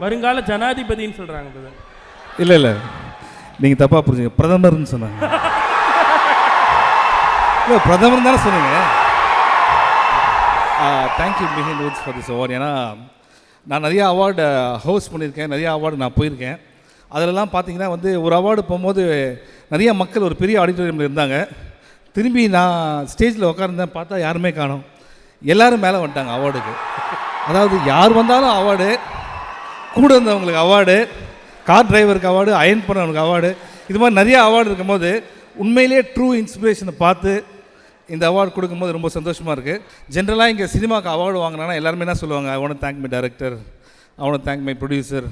வருங்கால ஜனாதிபதின்னு சொல்கிறாங்க பிரதர். இல்லை இல்லை, நீங்கள் தப்பாக புரிஞ்சுங்க. பிரதமர்னு சொன்னாங்க. இல்லை, பிரதமர் தானே சொன்னீங்க. Thank you Behindwoods for this award. ஏன்னா நான் நிறையா அவார்டு ஹோஸ்ட் பண்ணியிருக்கேன், நிறையா அவார்டு நான் போயிருக்கேன். அதிலலாம் பார்த்தீங்கன்னா வந்து ஒரு அவார்டு போகும்போது நிறைய மக்கள் ஒரு பெரிய ஆடிட்டோரியமில் இருந்தாங்க. திரும்பி நான் ஸ்டேஜில் உட்கார்ந்தேன், பார்த்தா யாருமே காணோம். எல்லோரும் மேலே வந்துட்டாங்க அவார்டுக்கு. அதாவது யார் வந்தாலும் அவார்டு, கூட இருந்தவங்களுக்கு அவார்டு, கார் டிரைவருக்கு அவார்டு, அயன் பண்ணவனுக்கு அவார்டு, இது மாதிரி நிறைய அவார்டு இருக்கும்போது உண்மையிலேயே ட்ரூ இன்ஸ்பிரேஷனை பார்த்து இந்த அவார்டு கொடுக்கும்போது ரொம்ப சந்தோஷமாக இருக்குது. ஜென்ரலாக இங்கே சினிமாவுக்கு அவார்டு வாங்கினா எல்லாருமே என்ன சொல்லுவாங்க, ஐ want thank my director, I want thank my producer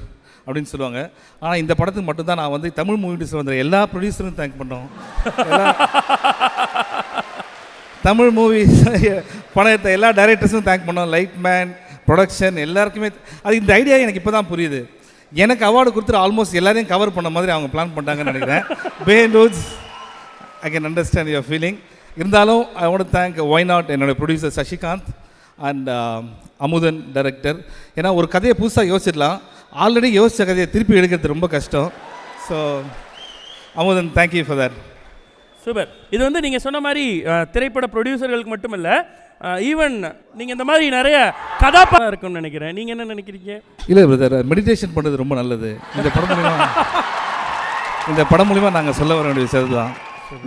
அப்படின்னு சொல்லுவாங்க. ஆனால் இந்த படத்துக்கு மட்டும்தான் நான் வந்து தமிழ் மூவிஸில் வந்த எல்லா ப்ரொடியூசரும் தேங்க் பண்ணோம். தமிழ் மூவிஸ் படம் எடுத்த எல்லா டைரக்டர்ஸும் தேங்க் பண்ணோம். லைட்மேன், ப்ரொடக்ஷன், எல்லாருக்குமே. அது இந்த ஐடியா எனக்கு இப்போ தான் புரியுது. எனக்கு அவார்டு கொடுத்துட்டு ஆல்மோஸ்ட் எல்லாரையும் கவர் பண்ண மாதிரி அவங்க பிளான் பண்ணிட்டாங்கன்னு நினைக்கிறேன். Behindwoods, I can understand your feeling. இருந்தாலும் I want thank why not என்னோட producer Sasikanth and Amudhan director. ஏன்னா ஒரு கதையை புதுசாக யோசிச்சிடலாம், ஆல்ரெடி யோசித்த கதையை திருப்பி எடுக்கிறது ரொம்ப கஷ்டம். So Amudhan, thank you for that. Super. இது வந்து நீங்கள் சொன்ன மாதிரி திரைப்பட ப்ரொடியூசர்களுக்கு மட்டும் இல்லை, ஈவன் நீங்கள் இந்த மாதிரி நிறைய கதாபாத்திரம் இருக்குன்னு நினைக்கிறேன். நீங்கள் என்ன நினைக்கிறீங்க? இல்லை பிரதர், மெடிடேஷன் பண்ணுறது ரொம்ப நல்லது. இந்த படம் மூலிமா நாங்கள் சொல்ல வர வேண்டிய விஷயம் தான்.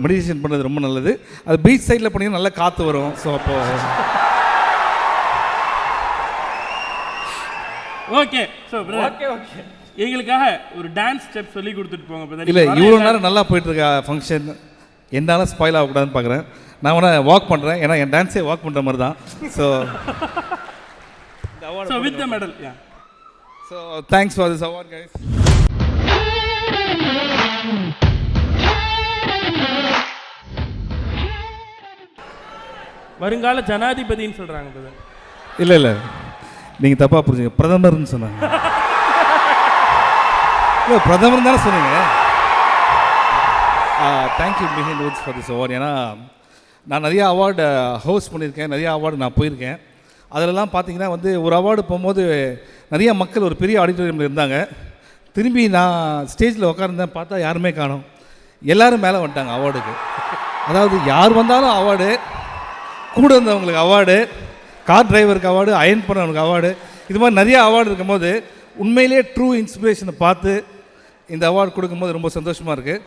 மெடிடேஷன் பண்ணுறது ரொம்ப நல்லது. அது பீச் சைடில் பண்ணிங்கன்னா நல்லா காற்று வரும். ஸோ அப்போ ஓகே. ஸோ ஓகே ஓகே, எங்களுக்காக ஒரு டான்ஸ் ஸ்டெப் சொல்லி கொடுத்துட்டு போங்க. இல்லை, இவ்வளோ நேரம் நல்லா போயிட்டுருக்க ஃபங்க்ஷன் என்னால் ஸ்பாயில் ஆகக்கூடாதுன்னு பார்க்குறேன். நான் வேணால் வாக் பண்ணுறேன், ஏன்னா என் டான்ஸே வாக் பண்ணுற மாதிரி தான். So with the medal. So thanks for this award guys. வருங்கால ஜனாதிபதின்னு சொல்கிறாங்க பிரதர். இல்லை இல்லை, நீங்கள் தப்பாக புரிஞ்சுங்க. பிரதமர்னு சொன்னாங்க. இல்லை, பிரதமர் தானே சொன்னீங்க. Thank you Behindwoods for this award. ஏன்னா நான் நிறையா அவார்டு ஹோஸ்ட் பண்ணியிருக்கேன், நிறையா அவார்டு நான் போயிருக்கேன். அதிலலாம் பார்த்தீங்கன்னா வந்து ஒரு அவார்டு போகும்போது நிறைய மக்கள் ஒரு பெரிய ஆடிட்டோரியமில் இருந்தாங்க. திரும்பி நான் ஸ்டேஜில் உட்கார்ந்தேன், பார்த்தா யாருமே காணோம். எல்லோரும் மேலே வந்துட்டாங்க அவார்டுக்கு. அதாவது யார் வந்தாலும் அவார்டு, கூட இருந்தவங்களுக்கு அவார்டு, கார் டிரைவருக்கு அவார்டு, அயன் பண்ணவனுக்கு அவார்டு, இது மாதிரி நிறைய அவார்டு இருக்கும்போது உண்மையிலேயே ட்ரூ இன்ஸ்பிரேஷனை பார்த்து இந்த அவார்டு கொடுக்கும்போது ரொம்ப சந்தோஷமாக இருக்குது.